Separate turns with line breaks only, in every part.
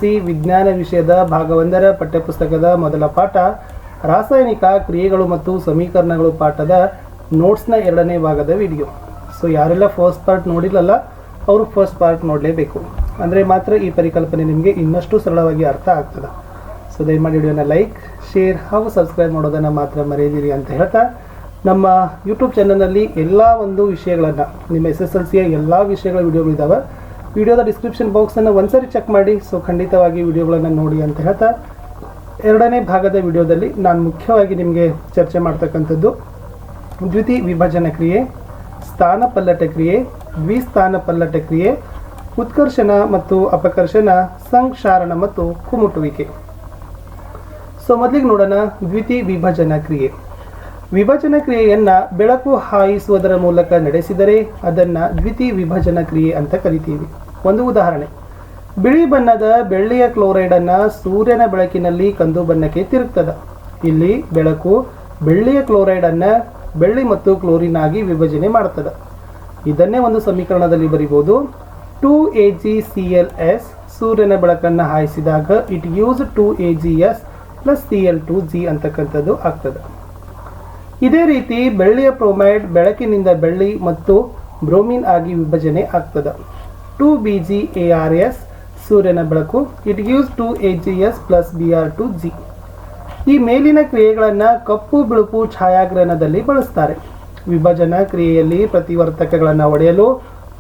SSLC ವಿಜ್ಞಾನ ವಿಷಯದ ಭಾಗ 1ರ ಪಠ್ಯಪುಸ್ತಕದ ಮೊದಲ ಪಾಠ ರಾಸಾಯನಿಕ ಕ್ರಿಯೆಗಳು ಮತ್ತು ಸಮೀಕರಣಗಳು ಪಾಠದ ನೋಟ್ಸ್ನ 2ನೇ ಭಾಗದ ವಿಡಿಯೋ. ಸೊ ಯಾರೆಲ್ಲ ಫಸ್ಟ್ ಪಾರ್ಟ್ ನೋಡಿಲ್ಲಲ್ಲ ಅವರು ಫಸ್ಟ್ ಪಾರ್ಟ್ ನೋಡಲೇಬೇಕು, ಅಂದರೆ ಮಾತ್ರ ಈ ಪರಿಕಲ್ಪನೆ ನಿಮಗೆ ಇನ್ನಷ್ಟು ಸರಳವಾಗಿ ಅರ್ಥ ಆಗ್ತದೆ. ಸೊ ದಯಮಾಡಿ ವಿಡಿಯೋನ ಲೈಕ್, ಶೇರ್ ಹಾಗೂ ಸಬ್ಸ್ಕ್ರೈಬ್ ಮಾಡೋದನ್ನು ಮಾತ್ರ ಮರೆಯದಿರಿ ಅಂತ ಹೇಳ್ತಾ, ನಮ್ಮ ಯೂಟ್ಯೂಬ್ ಚಾನಲ್ನಲ್ಲಿ ಎಲ್ಲ ಒಂದು ವಿಷಯಗಳನ್ನು, ನಿಮ್ಮ SSLCಯ ಎಲ್ಲ ವಿಷಯಗಳ ವಿಡಿಯೋಗಳಿದ್ದಾವೆ. ವಿಡಿಯೋದ ಡಿಸ್ಕ್ರಿಪ್ಷನ್ ಬಾಕ್ಸನ್ನು ಒಂದ್ಸರಿ ಚೆಕ್ ಮಾಡಿ. ಸೊ ಖಂಡಿತವಾಗಿ ವಿಡಿಯೋಗಳನ್ನು ನೋಡಿ ಅಂತ ಹೇಳ್ತಾ, 2ನೇ ಭಾಗದ ವಿಡಿಯೋದಲ್ಲಿ ನಾನು ಮುಖ್ಯವಾಗಿ ನಿಮಗೆ ಚರ್ಚೆ ಮಾಡ್ತಕ್ಕಂಥದ್ದು ದ್ವಿತೀಯ ವಿಭಜನ ಕ್ರಿಯೆ, ಸ್ಥಾನಪಲ್ಲಟ ಕ್ರಿಯೆ, ದ್ವಿಸ್ಥಾನಪಲ್ಲಟ ಕ್ರಿಯೆ, ಉತ್ಕರ್ಷಣ ಮತ್ತು ಅಪಕರ್ಷಣ, ಸಂಕ್ಷಾರಣ ಮತ್ತು ಕುಮುಟುವಿಕೆ. ಸೊ ಮೊದಲಿಗೆ ನೋಡೋಣ ದ್ವಿತೀಯ ವಿಭಜನ ಕ್ರಿಯೆ. ವಿಭಜನ ಕ್ರಿಯೆಯನ್ನು ಬೆಳಕು ಹಾಯಿಸುವುದರ ಮೂಲಕ ನಡೆಸಿದರೆ ಅದನ್ನು ದ್ವಿತೀಯ ವಿಭಜನ ಕ್ರಿಯೆ ಅಂತ ಕರಿತೀವಿ. ಒಂದು ಉದಾಹರಣೆ, ಬಿಳಿ ಬಣ್ಣದ ಬೆಳ್ಳಿಯ ಕ್ಲೋರೈಡನ್ನು ಸೂರ್ಯನ ಬೆಳಕಿನಲ್ಲಿ ಕಂದು ಬಣ್ಣಕ್ಕೆ ತಿರುಗ್ತದೆ. ಇಲ್ಲಿ ಬೆಳಕು ಬೆಳ್ಳಿಯ ಕ್ಲೋರೈಡನ್ನು ಬೆಳ್ಳಿ ಮತ್ತು ಕ್ಲೋರಿನ್ ಆಗಿ ವಿಭಜನೆ ಮಾಡ್ತದೆ. ಇದನ್ನೇ ಒಂದು ಸಮೀಕರಣದಲ್ಲಿ ಬರಿಬೋದು. 2AgClS ಸೂರ್ಯನ ಬೆಳಕನ್ನು ಹಾಯಿಸಿದಾಗ it use 2AgS plus Cl2G ಅಂತಕ್ಕಂಥದ್ದು ಆಗ್ತದೆ. ಇದೇ ರೀತಿ ಬೆಳ್ಳಿಯ ಬ್ರೋಮೈಡ್ ಬೆಳಕಿನಿಂದ ಬೆಳ್ಳಿ ಮತ್ತು ಬ್ರೋಮಿನ್ ಆಗಿ ವಿಭಜನೆ ಆಗ್ತದೆ. 2BgArS ಸೂರ್ಯನ ಬೆಳಕು it use 2AgS plus Br2G. ಈ ಮೇಲಿನ ಕ್ರಿಯೆಗಳನ್ನು ಕಪ್ಪು ಬಿಳುಪು ಛಾಯಾಗ್ರಹಣದಲ್ಲಿ ಬಳಸ್ತಾರೆ. ವಿಭಜನಾ ಕ್ರಿಯೆಯಲ್ಲಿ ಪ್ರತಿವರ್ತಕಗಳನ್ನು ಒಡೆಯಲು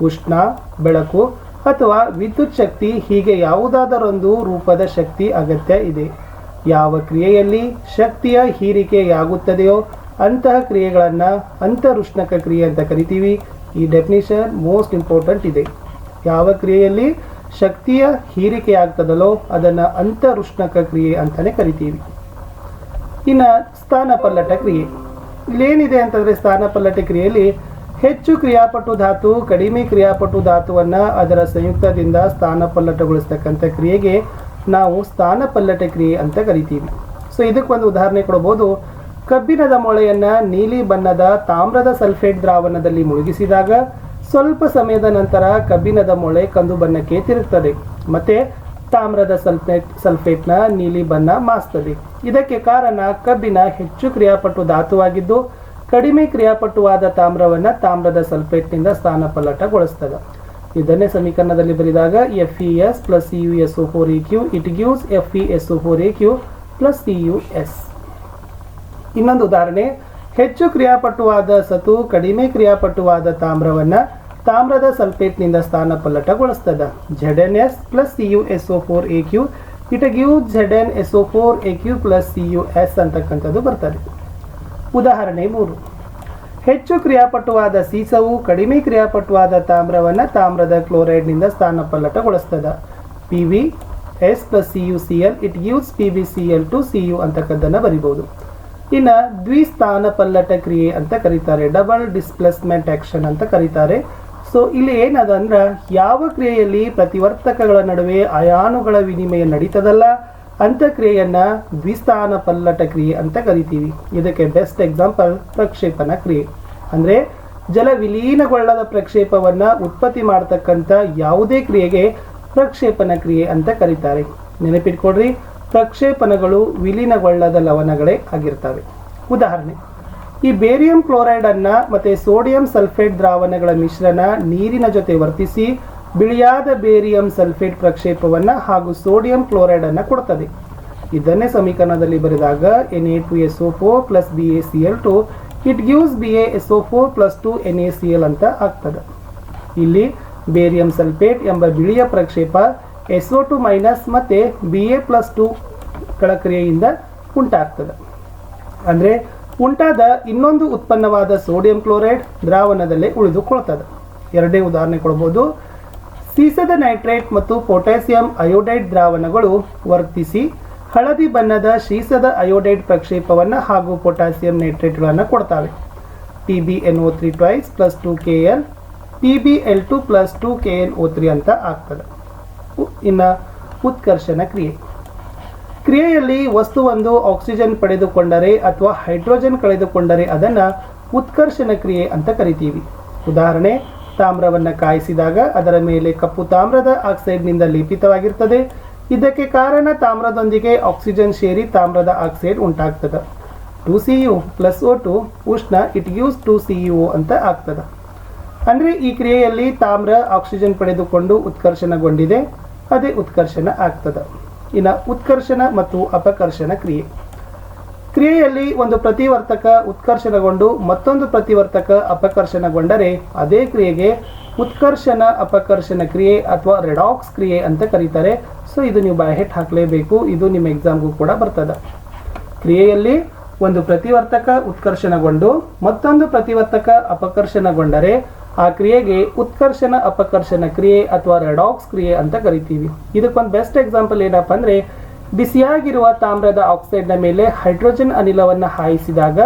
ಉಷ್ಣ, ಬೆಳಕು ಅಥವಾ ವಿದ್ಯುತ್ ಶಕ್ತಿ ಹೀಗೆ ಯಾವುದಾದರೊಂದು ರೂಪದ ಶಕ್ತಿ ಅಗತ್ಯ ಇದೆ. ಯಾವ ಕ್ರಿಯೆಯಲ್ಲಿ ಶಕ್ತಿಯ ಹೀರಿಕೆಯಾಗುತ್ತದೆಯೋ ಅಂತಹ ಕ್ರಿಯೆಗಳನ್ನು ಅಂತರುಷ್ಣಕ ಕ್ರಿಯೆ ಅಂತ ಕರಿತೀವಿ. ಈ ಡೆಫಿನಿಷನ್ ಮೋಸ್ಟ್ ಇಂಪಾರ್ಟೆಂಟ್ ಇದೆ. ಯಾವ ಕ್ರಿಯೆಯಲ್ಲಿ ಶಕ್ತಿಯ ಹೀರಿಕೆಯಾಗ್ತದಲ್ಲೋ ಅದನ್ನು ಅಂತರುಷ್ಣಕ ಕ್ರಿಯೆ ಅಂತಲೇ ಕರಿತೀವಿ. ಇನ್ನು ಸ್ಥಾನಪಲ್ಲಟ ಕ್ರಿಯೆ, ಇಲ್ಲೇನಿದೆ ಅಂತಂದರೆ ಸ್ಥಾನಪಲ್ಲಟ ಕ್ರಿಯೆಯಲ್ಲಿ ಹೆಚ್ಚು ಕ್ರಿಯಾಪಟು ಧಾತು ಕಡಿಮೆ ಕ್ರಿಯಾಪಟು ಧಾತುವನ್ನು ಅದರ ಸಂಯುಕ್ತದಿಂದ ಸ್ಥಾನಪಲ್ಲಟಗೊಳಿಸ್ತಕ್ಕಂಥ ಕ್ರಿಯೆಗೆ ನಾವು ಸ್ಥಾನಪಲ್ಲಟ ಕ್ರಿಯೆ ಅಂತ ಕರಿತೀವಿ. ಸೊ ಇದಕ್ಕೊಂದು ಉದಾಹರಣೆ ಕೊಡಬಹುದು. ಕಬ್ಬಿಣದ ಮೊಳೆಯನ್ನು ನೀಲಿ ಬಣ್ಣದ ತಾಮ್ರದ ಸಲ್ಫೇಟ್ ದ್ರಾವಣದಲ್ಲಿ ಮುಳುಗಿಸಿದಾಗ ಸ್ವಲ್ಪ ಸಮಯದ ನಂತರ ಕಬ್ಬಿಣದ ಮೊಳೆ ಕಂದು ಬಣ್ಣಕ್ಕೆ ತಿರುಗ್ತದೆ ಮತ್ತು ತಾಮ್ರದ ಸಲ್ಫೇಟ್ನ ನೀಲಿ ಬಣ್ಣ ಮಾಸ್ತದೆ. ಇದಕ್ಕೆ ಕಾರಣ ಕಬ್ಬಿಣ ಹೆಚ್ಚು ಕ್ರಿಯಾಪಟು ಧಾತುವಾಗಿದ್ದು ಕಡಿಮೆ ಕ್ರಿಯಾಪಟುವಾದ ತಾಮ್ರವನ್ನು ತಾಮ್ರದ ಸಲ್ಫೇಟ್ನಿಂದ ಸ್ಥಾನಪಲ್ಲಟಗೊಳಿಸ್ತದೆ. ಇದನ್ನೇ ಸಮೀಕರಣದಲ್ಲಿ ಬರೆದಾಗ FeS plus CuSO4Aq it gives FeSO4Aq plus CuS. ಇನ್ನೊಂದು ಉದಾಹರಣೆ, ಹೆಚ್ಚು ಕ್ರಿಯಾಪಟುವಾದ ಸತು ಕಡಿಮೆ ಕ್ರಿಯಾಪಟುವಾದ ತಾಮ್ರವನ್ನು ತಾಮ್ರದ ಸಲ್ಫೇಟ್ನಿಂದ ಸ್ಥಾನಪಲ್ಲಟಗೊಳಿಸ್ತದೆ. ZnS plus CuSO4Aq it gives ZnSO4Aq plus CuS ಅಂತಕ್ಕಂಥದ್ದು ಬರ್ತದೆ. ಉದಾಹರಣೆ 3, ಹೆಚ್ಚು ಕ್ರಿಯಾಪಟುವಾದ ಸೀಸವು ಕಡಿಮೆ ಕ್ರಿಯಾಪಟುವಾದ ತಾಮ್ರವನ್ನು ತಾಮ್ರದ ಕ್ಲೋರೈಡ್ನಿಂದ ಸ್ಥಾನಪಲ್ಲಟಗೊಳಿಸ್ತದೆ. PbS plus CuCl it gives PbCl2Cu ಅಂತಕ್ಕದ್ದನ್ನು ಬರಿಬೋದು. ಇನ್ನು ದ್ವಿಸ್ಥಾನಪಲ್ಲಟ ಕ್ರಿಯೆ ಅಂತ ಕರೀತಾರೆ, ಡಬಲ್ ಡಿಸ್ಪ್ಲೇಸ್ಮೆಂಟ್ ಆಕ್ಷನ್ ಅಂತ ಕರೀತಾರೆ. ಸೊ ಇಲ್ಲಿ ಏನದ ಅಂದ್ರೆ ಯಾವ ಕ್ರಿಯೆಯಲ್ಲಿ ಪ್ರತಿವರ್ತಕಗಳ ನಡುವೆ ಅಯಾನುಗಳ ವಿನಿಮಯ ನಡೀತದಲ್ಲ ಅಂಥ ಕ್ರಿಯೆಯನ್ನು ದ್ವಿಸ್ಥಾನಪಲ್ಲಟ ಕ್ರಿಯೆ ಅಂತ ಕರಿತೀವಿ. ಇದಕ್ಕೆ ಬೆಸ್ಟ್ ಎಕ್ಸಾಂಪಲ್ ಪ್ರಕ್ಷೇಪಣ ಕ್ರಿಯೆ. ಅಂದರೆ ಜಲ ವಿಲೀನಗೊಳ್ಳದ ಪ್ರಕ್ಷೇಪವನ್ನು ಉತ್ಪತ್ತಿ ಮಾಡ್ತಕ್ಕಂಥ ಯಾವುದೇ ಕ್ರಿಯೆಗೆ ಪ್ರಕ್ಷೇಪಣ ಕ್ರಿಯೆ ಅಂತ ಕರೀತಾರೆ. ನೆನಪಿಟ್ಕೊಡ್ರಿ, ಪ್ರಕ್ಷೇಪಣಗಳು ವಿಲೀನಗೊಳ್ಳದ ಲವಣಗಳೇ ಆಗಿರ್ತವೆ. ಉದಾಹರಣೆ, ಈ ಬೇರಿಯಂ ಕ್ಲೋರೈಡನ್ನು ಮತ್ತು ಸೋಡಿಯಂ ಸಲ್ಫೇಟ್ ದ್ರಾವಣಗಳ ಮಿಶ್ರಣ ನೀರಿನ ಜೊತೆ ವರ್ತಿಸಿ ಬಿಳಿಯಾದ ಬೇರಿಯಂ ಸಲ್ಫೇಟ್ ಪ್ರಕ್ಷೇಪವನ್ನು ಹಾಗೂ ಸೋಡಿಯಂ ಕ್ಲೋರೈಡನ್ನು ಕೊಡ್ತದೆ. ಇದನ್ನೇ ಸಮೀಕರಣದಲ್ಲಿ ಬರೆದಾಗ Na2SO4 plus BaCl2 it gives BaSO4 plus 2NaCl ಅಂತ ಆಗ್ತದೆ. ಇಲ್ಲಿ ಬೇರಿಯಂ ಸಲ್ಫೇಟ್ ಎಂಬ ಬಿಳಿಯ ಪ್ರಕ್ಷೇಪ SO2 ಮೈನಸ್ ಮತ್ತು Ba+2ಗಳ ಕ್ರಿಯೆಯಿಂದ ಉಂಟಾಗ್ತದೆ. ಅಂದರೆ ಉಂಟಾದ ಇನ್ನೊಂದು ಉತ್ಪನ್ನವಾದ ಸೋಡಿಯಂ ಕ್ಲೋರೈಡ್ ದ್ರಾವಣದಲ್ಲೇ ಉಳಿದುಕೊಳ್ತದೆ. 2ನೇ ಉದಾಹರಣೆ ಕೊಡ್ಬೋದು. ಸೀಸದ ನೈಟ್ರೇಟ್ ಮತ್ತು ಪೊಟ್ಯಾಸಿಯಂ ಅಯೋಡೈಡ್ ದ್ರಾವಣಗಳು ವರ್ತಿಸಿ ಹಳದಿ ಬಣ್ಣದ ಸೀಸದ ಅಯೋಡೈಡ್ ಪ್ರಕ್ಷೇಪವನ್ನು ಹಾಗೂ ಪೊಟ್ಯಾಸಿಯಂ ನೈಟ್ರೇಟ್ಗಳನ್ನು ಕೊಡ್ತವೆ. PbNO3 twice plus 2Kl PbL2 plus 2KnO3 ಅಂತ ಆಗ್ತದೆ. ಇನ್ನು ಉತ್ಕರ್ಷಣ ಕ್ರಿಯೆಯಲ್ಲಿ ವಸ್ತುವೊಂದು ಆಕ್ಸಿಜನ್ ಪಡೆದುಕೊಂಡರೆ ಅಥವಾ ಹೈಡ್ರೋಜನ್ ಕಳೆದುಕೊಂಡರೆ ಅದನ್ನು ಉತ್ಕರ್ಷಣ ಕ್ರಿಯೆ ಅಂತ ಕರಿತೀವಿ. ಉದಾಹರಣೆ, ತಾಮ್ರವನ್ನು ಕಾಯಿಸಿದಾಗ ಅದರ ಮೇಲೆ ಕಪ್ಪು ತಾಮ್ರದ ಆಕ್ಸೈಡ್ನಿಂದ ಲೇಪಿತವಾಗಿರ್ತದೆ. ಇದಕ್ಕೆ ಕಾರಣ ತಾಮ್ರದೊಂದಿಗೆ ಆಕ್ಸಿಜನ್ ಸೇರಿ ತಾಮ್ರದ ಆಕ್ಸೈಡ್ ಉಂಟಾಗ್ತದೆ. 2Cu ಪ್ಲಸ್ O2 ಉಷ್ಣ ಇಟ್ ಗಿವ್ಸ್ 2CuO ಅಂತ ಆಗ್ತದೆ. ಅಂದರೆ ಈ ಕ್ರಿಯೆಯಲ್ಲಿ ತಾಮ್ರ ಆಕ್ಸಿಜನ್ ಪಡೆದುಕೊಂಡು ಉತ್ಕರ್ಷಣಗೊಂಡಿದೆ, ಅದೇ ಉತ್ಕರ್ಷಣ ಆಗ್ತದೆ. ಇನ್ನು ಉತ್ಕರ್ಷಣ ಮತ್ತು ಅಪಕರ್ಷಣ ಕ್ರಿಯೆಯಲ್ಲಿ ಒಂದು ಪ್ರತಿವರ್ತಕ ಉತ್ಕರ್ಷಣಗೊಂಡು ಮತ್ತೊಂದು ಪ್ರತಿವರ್ತಕ ಅಪಕರ್ಷಣಗೊಂಡರೆ ಅದೇ ಕ್ರಿಯೆಗೆ ಉತ್ಕರ್ಷಣ ಅಪಕರ್ಷಣ ಕ್ರಿಯೆ ಅಥವಾ ರೆಡಾಕ್ಸ್ ಕ್ರಿಯೆ ಅಂತ ಕರೀತಾರೆ. ಸೊ ಇದು ನೀವು ಬಾಯ್ಹೆಟ್ ಹಾಕಲೇಬೇಕು, ಇದು ನಿಮ್ಮ ಎಕ್ಸಾಮ್ಗೂ ಕೂಡ ಬರ್ತದೆ. ಕ್ರಿಯೆಯಲ್ಲಿ ಒಂದು ಪ್ರತಿವರ್ತಕ ಉತ್ಕರ್ಷಣಗೊಂಡು ಮತ್ತೊಂದು ಪ್ರತಿವರ್ತಕ ಅಪಕರ್ಷಣಗೊಂಡರೆ ಆ ಕ್ರಿಯೆಗೆ ಉತ್ಕರ್ಷಣ ಅಪಕರ್ಷಣ ಕ್ರಿಯೆ ಅಥವಾ ರೆಡಾಕ್ಸ್ ಕ್ರಿಯೆ ಅಂತ ಕರಿತೀವಿ. ಇದಕ್ಕೊಂದು ಬೆಸ್ಟ್ ಎಕ್ಸಾಂಪಲ್ ಏನಪ್ಪ ಅಂದರೆ, ಬಿಸಿಯಾಗಿರುವ ತಾಮ್ರದ ಆಕ್ಸೈಡ್ನ ಮೇಲೆ ಹೈಡ್ರೋಜನ್ ಅನಿಲವನ್ನು ಹಾಯಿಸಿದಾಗ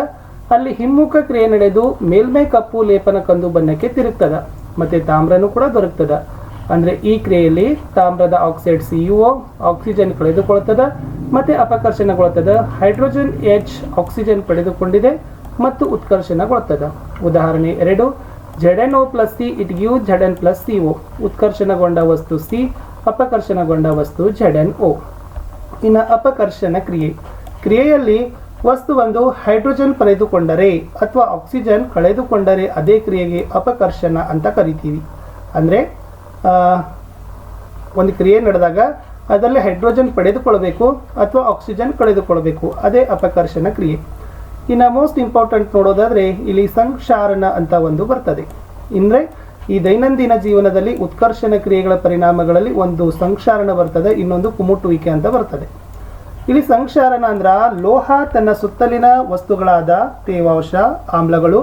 ಅಲ್ಲಿ ಹಿಮ್ಮುಖ ಕ್ರಿಯೆ ನಡೆದು ಮೇಲ್ಮೈ ಕಪ್ಪು ಲೇಪನ ಕಂದು ಬಣ್ಣಕ್ಕೆ ತಿರುಗ್ತದೆ ಮತ್ತು ತಾಮ್ರನೂ ಕೂಡ ದೊರಕ್ತದೆ. ಅಂದರೆ ಈ ಕ್ರಿಯೆಯಲ್ಲಿ ತಾಮ್ರದ ಆಕ್ಸೈಡ್ CuO ಆಕ್ಸಿಜನ್ ಕಳೆದುಕೊಳ್ತದೆ ಮತ್ತು ಅಪಕರ್ಷಣಗೊಳ್ತದೆ. ಹೈಡ್ರೋಜನ್ H ಆಕ್ಸಿಜನ್ ಪಡೆದುಕೊಂಡಿದೆ ಮತ್ತು ಉತ್ಕರ್ಷಣಗೊಳ್ತದೆ. ಉದಾಹರಣೆ 2, ZnO plus C it give Zn plus CO. ಉತ್ಕರ್ಷಣಗೊಂಡ ವಸ್ತು C, ಅಪಕರ್ಷಣಗೊಂಡ ವಸ್ತು ZnO. ಇನ್ನು ಅಪಕರ್ಷಣ ಕ್ರಿಯೆಯಲ್ಲಿ ವಸ್ತುವೊಂದು ಹೈಡ್ರೋಜನ್ ಪಡೆದುಕೊಂಡರೆ ಅಥವಾ ಆಕ್ಸಿಜನ್ ಕಳೆದುಕೊಂಡರೆ ಅದೇ ಕ್ರಿಯೆಗೆ ಅಪಕರ್ಷಣ ಅಂತ ಕರಿತೀವಿ. ಅಂದರೆ ಒಂದು ಕ್ರಿಯೆ ನಡೆದಾಗ ಅದರಲ್ಲಿ ಹೈಡ್ರೋಜನ್ ಪಡೆದುಕೊಳ್ಬೇಕು ಅಥವಾ ಆಕ್ಸಿಜನ್ ಕಳೆದುಕೊಳ್ಬೇಕು, ಅದೇ ಅಪಕರ್ಷಣ ಕ್ರಿಯೆ. ಇನ್ನು ಮೋಸ್ಟ್ ಇಂಪಾರ್ಟೆಂಟ್ ನೋಡೋದಾದರೆ ಇಲ್ಲಿ ಸಂಕ್ಷಾರಣ ಅಂತ ಒಂದು ಬರ್ತದೆ. ಅಂದರೆ ಈ ದೈನಂದಿನ ಜೀವನದಲ್ಲಿ ಉತ್ಕರ್ಷಣ ಕ್ರಿಯೆಗಳ ಪರಿಣಾಮಗಳಲ್ಲಿ ಒಂದು ಸಂಕ್ಷಾರಣ ಬರ್ತದೆ, ಇನ್ನೊಂದು ಕುಮುಟುವಿಕೆ ಅಂತ ಬರ್ತದೆ. ಇಲ್ಲಿ ಸಂಕ್ಷಾರಣ ಅಂದ್ರೆ ಲೋಹ ತನ್ನ ಸುತ್ತಲಿನ ವಸ್ತುಗಳಾದ ತೇವಾಂಶ, ಆಮ್ಲಗಳು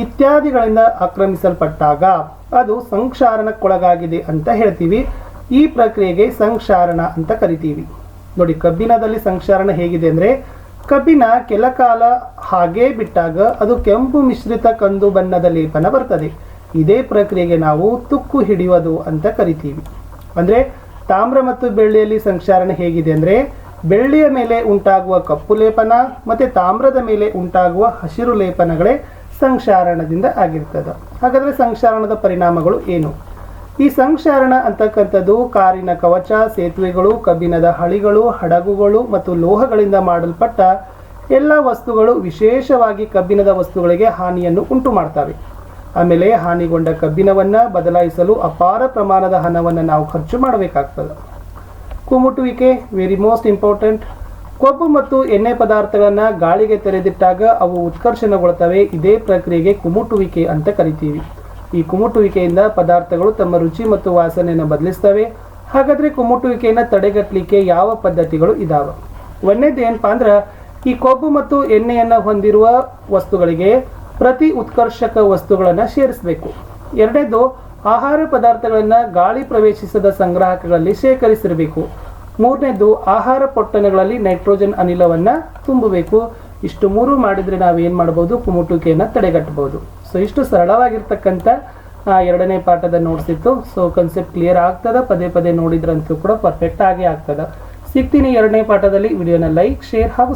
ಇತ್ಯಾದಿಗಳಿಂದ ಆಕ್ರಮಿಸಲ್ಪಟ್ಟಾಗ ಅದು ಸಂಕ್ಷಾರಣಕ್ಕೊಳಗಾಗಿದೆ ಅಂತ ಹೇಳ್ತೀವಿ. ಈ ಪ್ರಕ್ರಿಯೆಗೆ ಸಂಕ್ಷಾರಣ ಅಂತ ಕರಿತೀವಿ. ನೋಡಿ, ಕಬ್ಬಿಣದಲ್ಲಿ ಸಂಕ್ಷಾರಣ ಹೇಗಿದೆ ಅಂದರೆ, ಕಬ್ಬಿಣ ಕೆಲ ಕಾಲ ಹಾಗೇ ಬಿಟ್ಟಾಗ ಅದು ಕೆಂಪು ಮಿಶ್ರಿತ ಕಂದು ಬಣ್ಣದ ಲೇಪನ ಬರ್ತದೆ. ಇದೇ ಪ್ರಕ್ರಿಯೆಗೆ ನಾವು ತುಕ್ಕು ಹಿಡಿಯೋದು ಅಂತ ಕರಿತೀವಿ. ಅಂದರೆ ತಾಮ್ರ ಮತ್ತು ಬೆಳ್ಳಿಯಲ್ಲಿ ಸಂಕ್ಷಾರಣ ಹೇಗಿದೆ ಅಂದರೆ, ಬೆಳ್ಳಿಯ ಮೇಲೆ ಉಂಟಾಗುವ ಕಪ್ಪು ಲೇಪನ ಮತ್ತು ತಾಮ್ರದ ಮೇಲೆ ಉಂಟಾಗುವ ಹಸಿರು ಲೇಪನಗಳೇ ಸಂಕ್ಷಾರಣದಿಂದ ಆಗಿರ್ತದೆ. ಹಾಗಾದರೆ ಸಂಕ್ಷಾರಣದ ಪರಿಣಾಮಗಳು ಏನು? ಈ ಸಂಕ್ಷಾರಣ ಅಂತಕ್ಕಂಥದ್ದು ಕಾರಿನ ಕವಚ, ಸೇತುವೆಗಳು, ಕಬ್ಬಿಣದ ಹಳಿಗಳು, ಹಡಗುಗಳು ಮತ್ತು ಲೋಹಗಳಿಂದ ಮಾಡಲ್ಪಟ್ಟ ಎಲ್ಲ ವಸ್ತುಗಳು, ವಿಶೇಷವಾಗಿ ಕಬ್ಬಿಣದ ವಸ್ತುಗಳಿಗೆ ಹಾನಿಯನ್ನು ಉಂಟು ಮಾಡ್ತವೆ. ಆಮೇಲೆ ಹಾನಿಗೊಂಡ ಕಬ್ಬಿಣವನ್ನು ಬದಲಾಯಿಸಲು ಅಪಾರ ಪ್ರಮಾಣದ ಹಣವನ್ನು ನಾವು ಖರ್ಚು ಮಾಡಬೇಕಾಗ್ತದೆ. ಕುಮುಟುವಿಕೆ ವೆರಿ ಮೋಸ್ಟ್ ಇಂಪಾರ್ಟೆಂಟ್. ಕೊಬ್ಬು ಮತ್ತು ಎಣ್ಣೆ ಪದಾರ್ಥಗಳನ್ನು ಗಾಳಿಗೆ ತೆರೆದಿಟ್ಟಾಗ ಅವು ಉತ್ಕರ್ಷಣಗೊಳ್ತವೆ. ಇದೇ ಪ್ರಕ್ರಿಯೆಗೆ ಕುಮುಟುವಿಕೆ ಅಂತ ಕರಿತೀವಿ. ಈ ಕುಮುಟುವಿಕೆಯಿಂದ ಪದಾರ್ಥಗಳು ತಮ್ಮ ರುಚಿ ಮತ್ತು ವಾಸನೆಯನ್ನು ಬದಲಿಸ್ತವೆ. ಹಾಗಾದರೆ ಕುಮುಟುವಿಕೆಯನ್ನು ತಡೆಗಟ್ಟಲಿಕ್ಕೆ ಯಾವ ಪದ್ಧತಿಗಳು ಇದಾವೆ? ಒಂದನೇದು ಏನಪ್ಪಾ ಅಂದ್ರೆ, ಈ ಕೊಬ್ಬು ಮತ್ತು ಎಣ್ಣೆಯನ್ನು ಹೊಂದಿರುವ ವಸ್ತುಗಳಿಗೆ ಪ್ರತಿ ಉತ್ಕರ್ಷಕ ವಸ್ತುಗಳನ್ನು ಸೇರಿಸಬೇಕು. ಎರಡನೇದು, ಆಹಾರ ಪದಾರ್ಥಗಳನ್ನು ಗಾಳಿ ಪ್ರವೇಶಿಸದ ಸಂಗ್ರಾಹಕಗಳಲ್ಲಿ ಶೇಖರಿಸಿರಬೇಕು. ಮೂರನೇದು, ಆಹಾರ ಪೊಟ್ಟಣಗಳಲ್ಲಿ ನೈಟ್ರೋಜನ್ ಅನಿಲವನ್ನು ತುಂಬಬೇಕು. ಇಷ್ಟು ಮೂರು ಮಾಡಿದರೆ ನಾವೇನು ಮಾಡ್ಬೋದು? ಕುಮುಟುವಿಕೆಯನ್ನು ತಡೆಗಟ್ಟಬಹುದು. ಸೊ ಇಷ್ಟು ಸರಳವಾಗಿರ್ತಕ್ಕಂಥ ಎರಡನೇ ಪಾಠದ ನೋಟ್ಸ್ ಇತ್ತು. ಸೊ ಕನ್ಸೆಪ್ಟ್ ಕ್ಲಿಯರ್ ಆಗ್ತದೆ, ಪದೇ ಪದೇ ನೋಡಿದ್ರಂತೂ ಕೂಡ ಪರ್ಫೆಕ್ಟ್ ಆಗೇ ಆಗ್ತದೆ. ಸಿಗ್ತೀನಿ ಎರಡನೇ ಪಾಠದಲ್ಲಿ. ವಿಡಿಯೋನ ಲೈಕ್, ಶೇರ್ ಹಾಗೂ